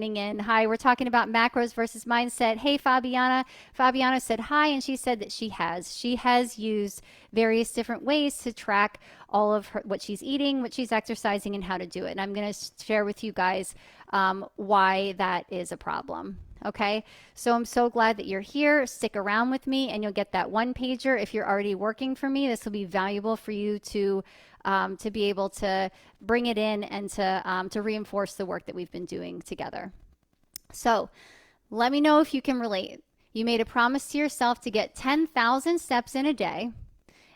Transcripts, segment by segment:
in. Hi, we're talking about macros versus mindset. Hey, Fabiana. Fabiana said hi, and she said that she has used various different ways to track all of what she's eating, what she's exercising, and how to do it. And I'm going to share with you guys why that is a problem. Okay, so I'm so glad that you're here. Stick around with me and you'll get that one pager. If you're already working for me, this will be valuable for you to be able to bring it in and to reinforce the work that we've been doing together. So let me know if you can relate. You made a promise to yourself to get 10,000 steps in a day,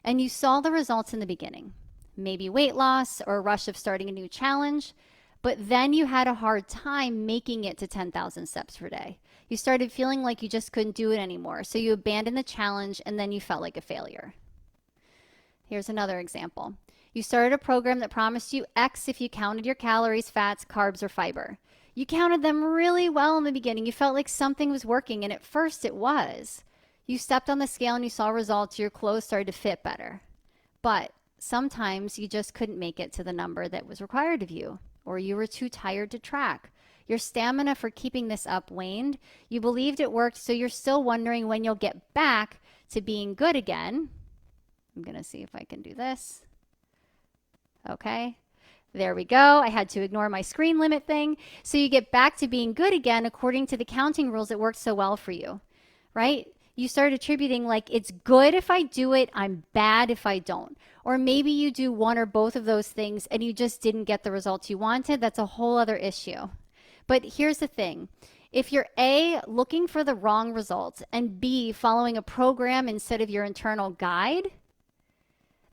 and you saw the results in the beginning. Maybe weight loss or a rush of starting a new challenge, but then you had a hard time making it to 10,000 steps per day. You started feeling like you just couldn't do it anymore, so you abandoned the challenge and then you felt like a failure. Here's another example. You started a program that promised you X if you counted your calories, fats, carbs, or fiber. You counted them really well in the beginning. You felt like something was working, and at first it was. You stepped on the scale and you saw results. Your clothes started to fit better. But sometimes you just couldn't make it to the number that was required of you, or you were too tired to track. Your stamina for keeping this up waned. You believed it worked, so you're still wondering when you'll get back to being good again. I'm going to see if I can do this. Okay, there we go. I had to ignore my screen limit thing. So you get back to being good again according to the counting rules that worked so well for you, right? You start attributing like it's good if I do it, I'm bad if I don't. Or maybe you do one or both of those things and you just didn't get the results you wanted. That's a whole other issue. But here's the thing. If you're A, looking for the wrong results, and B, following a program instead of your internal guide,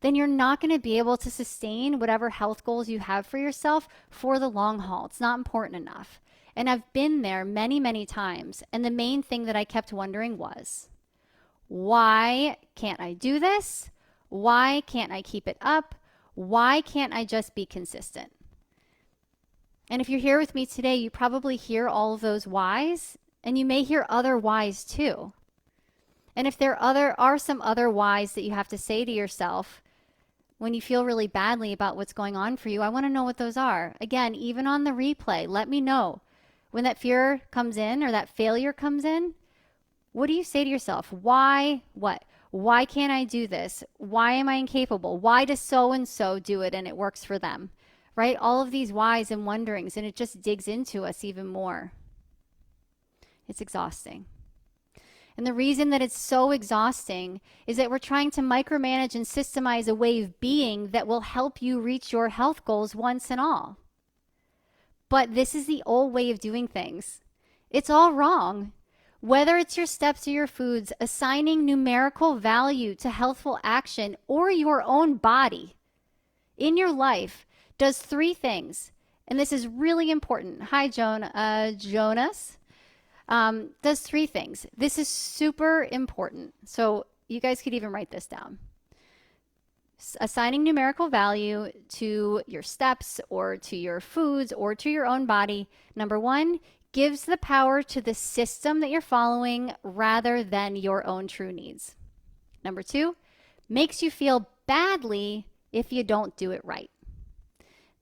then you're not going to be able to sustain whatever health goals you have for yourself for the long haul. It's not important enough. And I've been there many, many times. And the main thing that I kept wondering was, why can't I do this? Why can't I keep it up? Why can't I just be consistent? And if you're here with me today, you probably hear all of those whys, and you may hear other whys too. And if there are some other whys that you have to say to yourself when you feel really badly about what's going on for you, I want to know what those are. Again, even on the replay, let me know. When that fear comes in or that failure comes in, what do you say to yourself? Why? What? Why can't I do this? Why am I incapable? Why does so-and-so do it and it works for them? Right? All of these whys and wonderings, and it just digs into us even more. It's exhausting. And the reason that it's so exhausting is that we're trying to micromanage and systemize a way of being that will help you reach your health goals once and all. But this is the old way of doing things. It's all wrong. Whether it's your steps or your foods, assigning numerical value to healthful action or your own body in your life does three things. And this is really important. Hi, Jonas. Does three things. This is super important. So you guys could even write this down. Assigning numerical value to your steps or to your foods or to your own body. Number one, gives the power to the system that you're following rather than your own true needs. Number two, makes you feel badly if you don't do it right.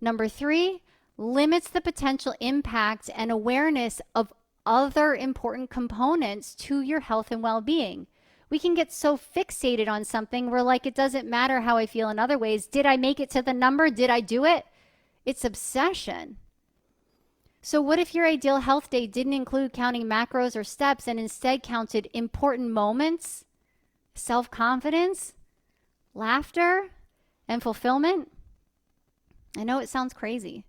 Number three, limits the potential impact and awareness of other important components to your health and well-being. We can get so fixated on something we're like, it doesn't matter how I feel in other ways. Did I make it to the number? Did I do it? It's obsession. So what if your ideal health day didn't include counting macros or steps and instead counted important moments, self-confidence, laughter, and fulfillment? I know it sounds crazy,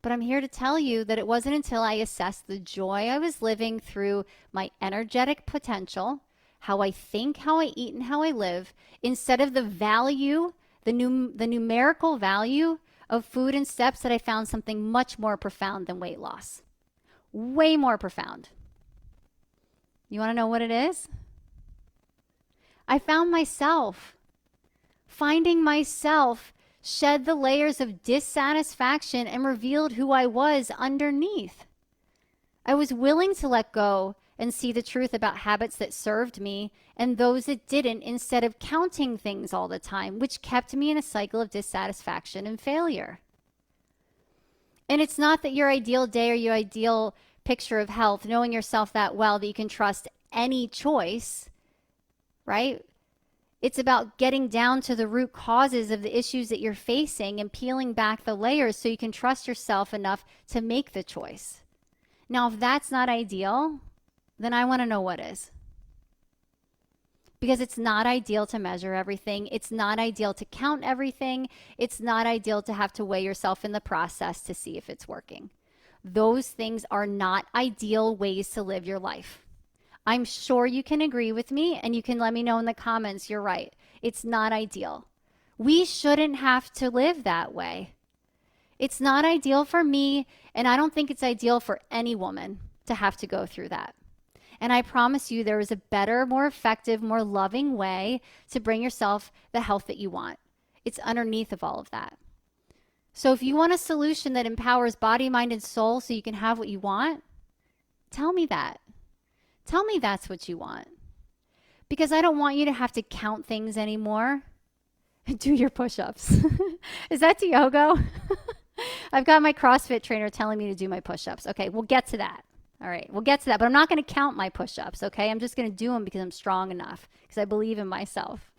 but I'm here to tell you that it wasn't until I assessed the joy I was living through my energetic potential, how I think, how I eat, and how I live, instead of the value, the numerical value of food and steps, that I found something much more profound than weight loss. Way more profound. You want to know what it is? I found myself. Finding myself shed the layers of dissatisfaction and revealed who I was underneath. I was willing to let go and see the truth about habits that served me and those that didn't, instead of counting things all the time, which kept me in a cycle of dissatisfaction and failure. And it's not that your ideal day or your ideal picture of health, knowing yourself that well that you can trust any choice, right? It's about getting down to the root causes of the issues that you're facing and peeling back the layers so you can trust yourself enough to make the choice. Now, if that's not ideal, then I want to know what is. Because it's not ideal to measure everything. It's not ideal to count everything. It's not ideal to have to weigh yourself in the process to see if it's working. Those things are not ideal ways to live your life. I'm sure you can agree with me, and you can let me know in the comments you're right. It's not ideal. We shouldn't have to live that way. It's not ideal for me, and I don't think it's ideal for any woman to have to go through that. And I promise you there is a better, more effective, more loving way to bring yourself the health that you want. It's underneath of all of that. So if you want a solution that empowers body, mind, and soul so you can have what you want, tell me that. Tell me that's what you want. Because I don't want you to have to count things anymore. Do your push-ups. Is that Diogo? I've got my CrossFit trainer telling me to do my push-ups. Okay, we'll get to that. All right, we'll get to that. But I'm not going to count my push-ups, okay? I'm just going to do them because I'm strong enough, because I believe in myself.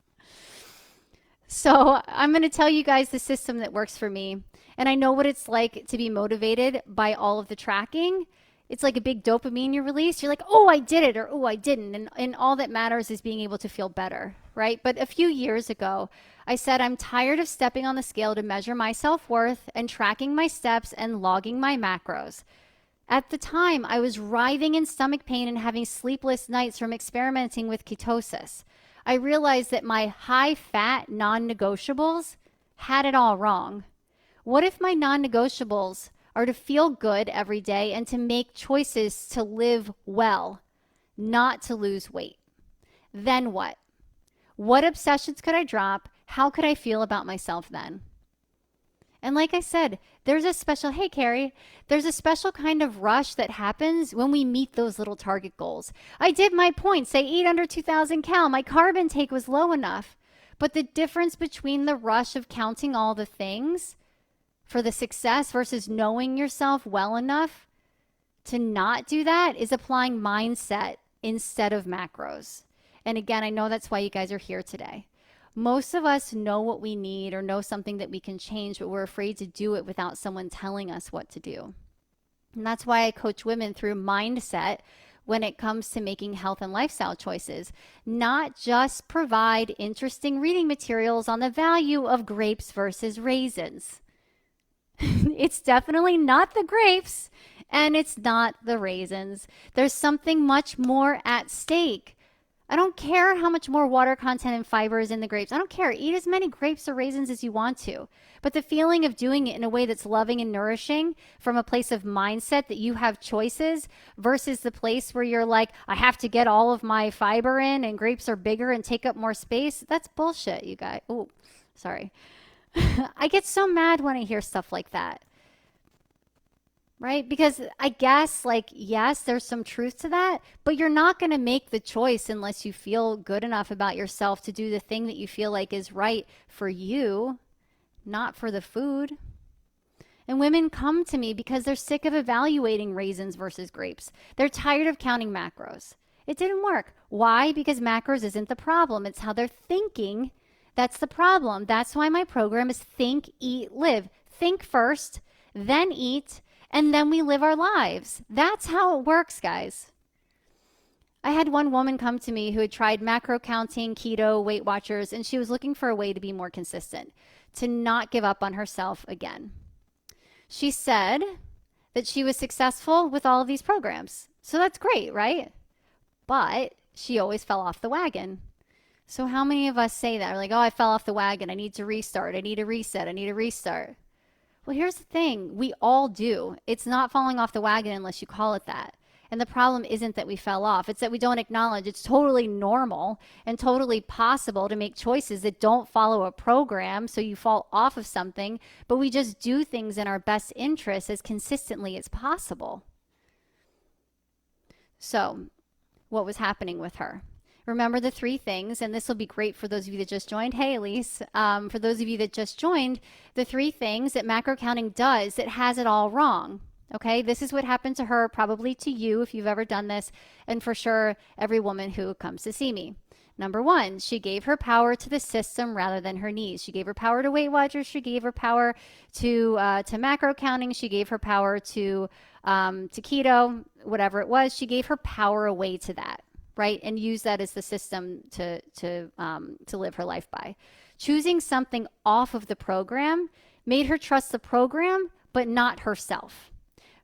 So I'm going to tell you guys the system that works for me. And I know what it's like to be motivated by all of the tracking. It's like a big dopamine you release. You're like, oh, I did it, or oh, I didn't. And all that matters is being able to feel better, right? But a few years ago, I said I'm tired of stepping on the scale to measure my self-worth and tracking my steps and logging my macros. At the time, I was writhing in stomach pain and having sleepless nights from experimenting with ketosis. I realized that my high-fat non-negotiables had it all wrong. What if my non-negotiables are to feel good every day and to make choices to live well, not to lose weight? Then what? What obsessions could I drop? How could I feel about myself then? And like I said, there's a special kind of rush that happens when we meet those little target goals. I did my points. I ate under 2,000 cal. My carb intake was low enough. But the difference between the rush of counting all the things for the success versus knowing yourself well enough to not do that is applying mindset instead of macros. And again, I know that's why you guys are here today. Most of us know what we need or know something that we can change, but we're afraid to do it without someone telling us what to do. And that's why I coach women through mindset when it comes to making health and lifestyle choices, not just provide interesting reading materials on the value of grapes versus raisins. It's definitely not the grapes, and it's not the raisins. There's something much more at stake. I don't care how much more water content and fiber is in the grapes. I don't care. Eat as many grapes or raisins as you want to. But the feeling of doing it in a way that's loving and nourishing from a place of mindset that you have choices versus the place where you're like, I have to get all of my fiber in and grapes are bigger and take up more space. That's bullshit, you guys. Oh, sorry. I get so mad when I hear stuff like that. Right? Because I guess, like, yes, there's some truth to that, but you're not going to make the choice unless you feel good enough about yourself to do the thing that you feel like is right for you, not for the food. And women come to me because they're sick of evaluating raisins versus grapes. They're tired of counting macros. It didn't work. Why? Because macros isn't the problem. It's how they're thinking that's the problem. That's why my program is Think, Eat, Live. Think first, then eat, and then we live our lives. That's how it works, guys. I had one woman come to me who had tried macro counting, keto, Weight Watchers, and she was looking for a way to be more consistent, to not give up on herself again. She said that she was successful with all of these programs. So that's great, right? But she always fell off the wagon. So how many of us say that? We're like, oh, I fell off the wagon. I need to restart. I need a reset. I need a restart. Well, here's the thing. We all do. It's not falling off the wagon unless you call it that. And the problem isn't that we fell off. It's that we don't acknowledge it's totally normal and totally possible to make choices that don't follow a program so you fall off of something, but we just do things in our best interest as consistently as possible. So what was happening with her? Remember the three things, and this will be great for those of you that just joined. Hey, Elise. For those of you that just joined, the three things that macro counting does that has it all wrong. Okay, this is what happened to her, probably to you if you've ever done this, and for sure, every woman who comes to see me. Number one, she gave her power to the system rather than her needs. She gave her power to Weight Watchers. She gave her power to macro counting. She gave her power to keto, whatever it was. She gave her power away to that, right? And used that as the system to live her life by. Choosing something off of the program made her trust the program, but not herself.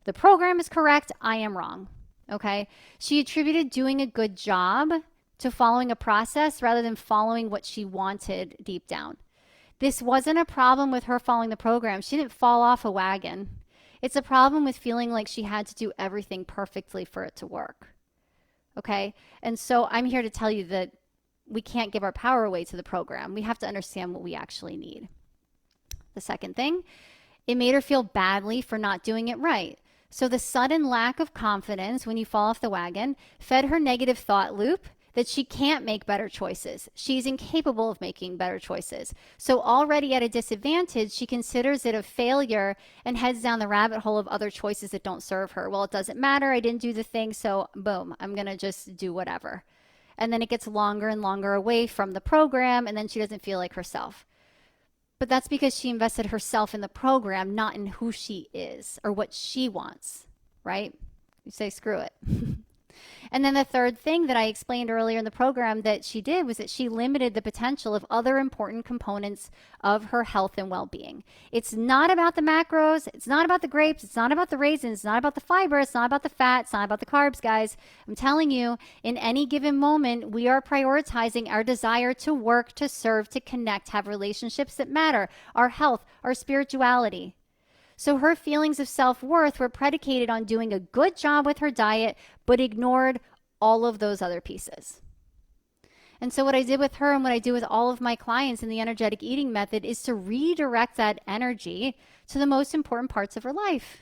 The program is correct. I am wrong. Okay. She attributed doing a good job to following a process rather than following what she wanted deep down. This wasn't a problem with her following the program. She didn't fall off a wagon. It's a problem with feeling like she had to do everything perfectly for it to work. Okay. And so I'm here to tell you that we can't give our power away to the program. We have to understand what we actually need. The second thing, it made her feel badly for not doing it right. So the sudden lack of confidence when you fall off the wagon fed her negative thought loop that she can't make better choices. She's incapable of making better choices. So already at a disadvantage, she considers it a failure and heads down the rabbit hole of other choices that don't serve her. Well, it doesn't matter. I didn't do the thing, so boom, I'm going to just do whatever. And then it gets longer and longer away from the program, and then she doesn't feel like herself. But that's because she invested herself in the program, not in who she is or what she wants, right? You say, screw it. And then the third thing that I explained earlier in the program that she did was that she limited the potential of other important components of her health and well-being. It's not about the macros. It's not about the grapes. It's not about the raisins. It's not about the fiber. It's not about the fat. It's not about the carbs, guys. I'm telling you, in any given moment, we are prioritizing our desire to work, to serve, to connect, have relationships that matter, our health, our spirituality. So her feelings of self-worth were predicated on doing a good job with her diet, but ignored all of those other pieces. And so what I did with her and what I do with all of my clients in the energetic eating method is to redirect that energy to the most important parts of her life.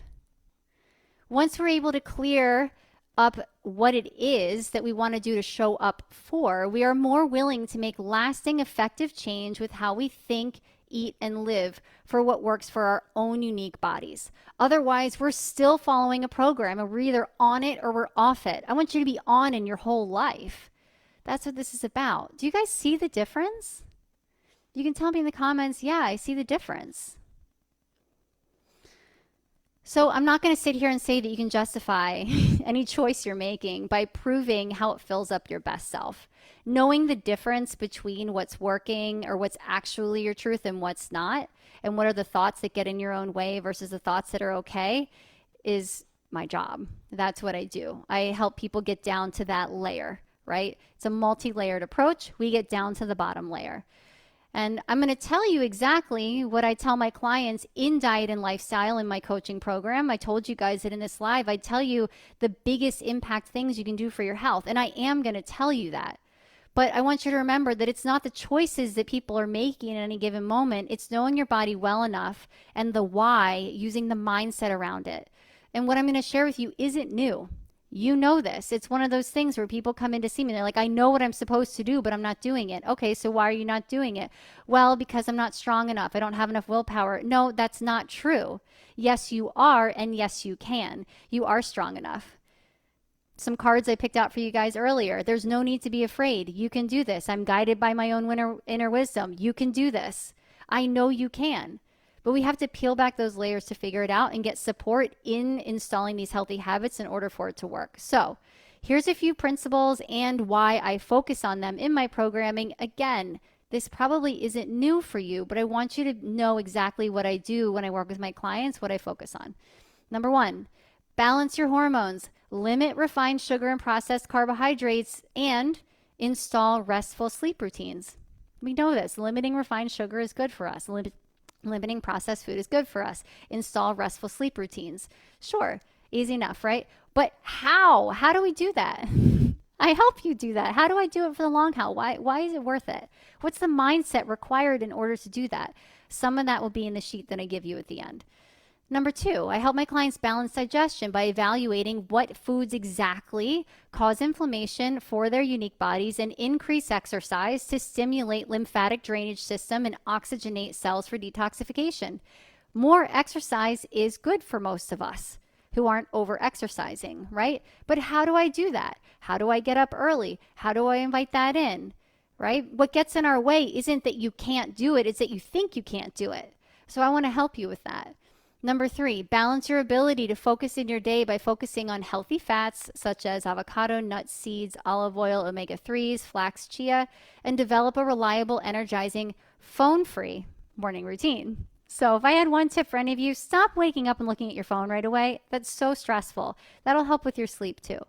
Once we're able to clear up what it is that we want to do to show up for, we are more willing to make lasting, effective change with how we think, eat, and live for what works for our own unique bodies. Otherwise, we're still following a program and we're either on it or we're off it. I want you to be on in your whole life. That's what this is about. Do you guys see the difference? You can tell me in the comments, yeah, I see the difference. So I'm not going to sit here and say that you can justify any choice you're making by proving how it fills up your best self. Knowing the difference between what's working or what's actually your truth and what's not, and what are the thoughts that get in your own way versus the thoughts that are okay, is my job. That's what I do. I help people get down to that layer, right? It's a multi-layered approach. We get down to the bottom layer. And I'm going to tell you exactly what I tell my clients in diet and lifestyle in my coaching program. I told you guys that in this live, I tell you the biggest impact things you can do for your health. And I am going to tell you that. But I want you to remember that it's not the choices that people are making at any given moment. It's knowing your body well enough and the why, using the mindset around it. And what I'm going to share with you isn't new. You know this. It's one of those things where people come in to see me. They're like, I know what I'm supposed to do, but I'm not doing it. Okay, so why are you not doing it? Well, because I'm not strong enough. I don't have enough willpower. No, that's not true. Yes, you are, and yes, you can. You are strong enough. Some cards I picked out for you guys earlier. There's no need to be afraid. You can do this. I'm guided by my own inner wisdom. You can do this. I know you can. But we have to peel back those layers to figure it out and get support in installing these healthy habits in order for it to work. So here's a few principles and why I focus on them in my programming. Again, this probably isn't new for you, but I want you to know exactly what I do when I work with my clients, what I focus on. Number one, balance your hormones, limit refined sugar and processed carbohydrates, and install restful sleep routines. We know this. Limiting refined sugar is good for us. Limiting processed food is good for us. Install restful sleep routines. Sure, easy enough, right? But how? How do we do that? I help you do that. How do I do it for the long haul? Why is it worth it? What's the mindset required in order to do that? Some of that will be in the sheet that I give you at the end. Number two, I help my clients balance digestion by evaluating what foods exactly cause inflammation for their unique bodies and increase exercise to stimulate lymphatic drainage system and oxygenate cells for detoxification. More exercise is good for most of us. who aren't over exercising, right? But how do I do that? How do I get up early? How do I invite that in, right? What gets in our way isn't that you can't do it, it's that you think you can't do it. So I want to help you with that. Number 3, balance your ability to focus in your day by focusing on healthy fats such as avocado, nuts, seeds, olive oil, omega-3s, flax, chia, and develop a reliable, energizing, phone-free morning routine. So if I had one tip for any of you, stop waking up and looking at your phone right away. That's so stressful. That'll help with your sleep too.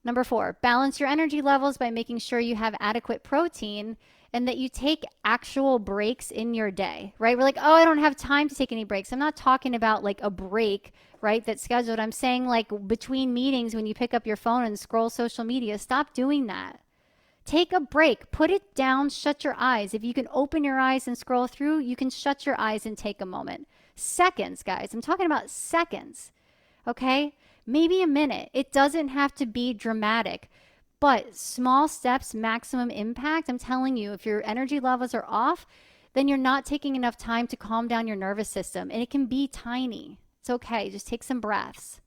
Number 4, balance your energy levels by making sure you have adequate protein and that you take actual breaks in your day, right? We're like, oh, I don't have time to take any breaks. I'm not talking about like a break, right, that's scheduled. I'm saying like between meetings when you pick up your phone and scroll social media, stop doing that. Take a break, put it down, shut your eyes. If you can open your eyes and scroll through, you can shut your eyes and take a moment. Seconds, guys. I'm talking about seconds, okay? Maybe a minute. It doesn't have to be dramatic, but small steps, maximum impact. I'm telling you, if your energy levels are off, then you're not taking enough time to calm down your nervous system, and it can be tiny. It's okay. Just take some breaths.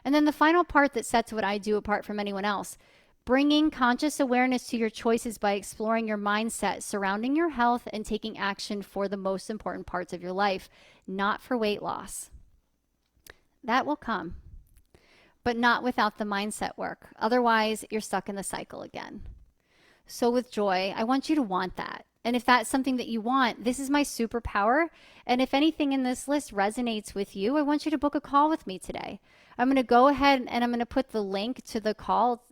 And then the final part that sets what I do apart from anyone else, bringing conscious awareness to your choices by exploring your mindset surrounding your health and taking action for the most important parts of your life, not for weight loss. That will come, but not without the mindset work. Otherwise, you're stuck in the cycle again. So with joy, I want you to want that. And if that's something that you want, this is my superpower. And if anything in this list resonates with you, I want you to book a call with me today. I'm going to go ahead and I'm going to put the link to the call.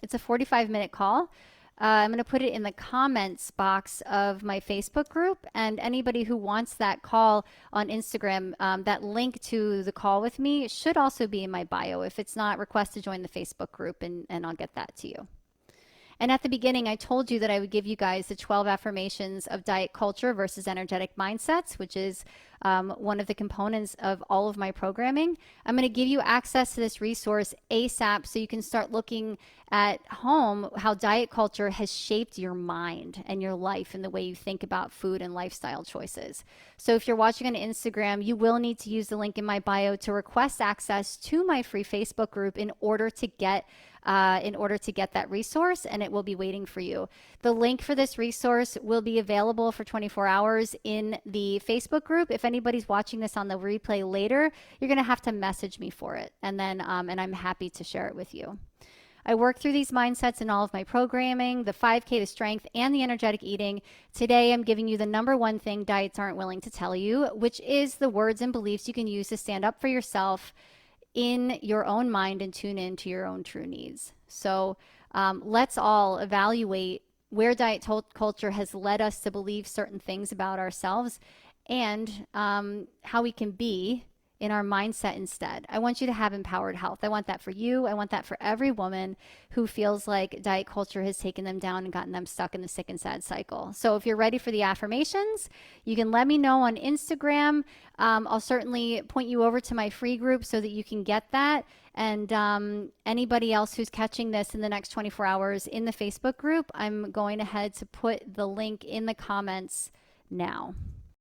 It's a 45-minute call. I'm going to put it in the comments box of my Facebook group. And anybody who wants that call on Instagram, that link to the call with me should also be in my bio. If it's not, request to join the Facebook group and I'll get that to you. And at the beginning, I told you that I would give you guys the 12 affirmations of diet culture versus energetic mindsets, which is one of the components of all of my programming. I'm going to give you access to this resource ASAP so you can start looking at home how diet culture has shaped your mind and your life and the way you think about food and lifestyle choices. So if you're watching on Instagram, you will need to use the link in my bio to request access to my free Facebook group in order to get that resource, and it will be waiting for you. The link for this resource will be available for 24 hours in the Facebook group. If anybody's watching this on the replay later, you're going to have to message me for it, and then and I'm happy to share it with you. I work through these mindsets in all of my programming, the 5K, the strength, and the energetic eating. Today, I'm giving you the number one thing diets aren't willing to tell you, which is the words and beliefs you can use to stand up for yourself in your own mind and tune in to your own true needs. So let's all evaluate where diet culture has led us to believe certain things about ourselves and how we can be in our mindset instead. I want you to have empowered health. I want that for you. I want that for every woman who feels like diet culture has taken them down and gotten them stuck in the sick and sad cycle. So if you're ready for the affirmations, you can let me know on Instagram. I'll certainly point you over to my free group so that you can get that. And anybody else who's catching this in the next 24 hours in the Facebook group, I'm going ahead to put the link in the comments now.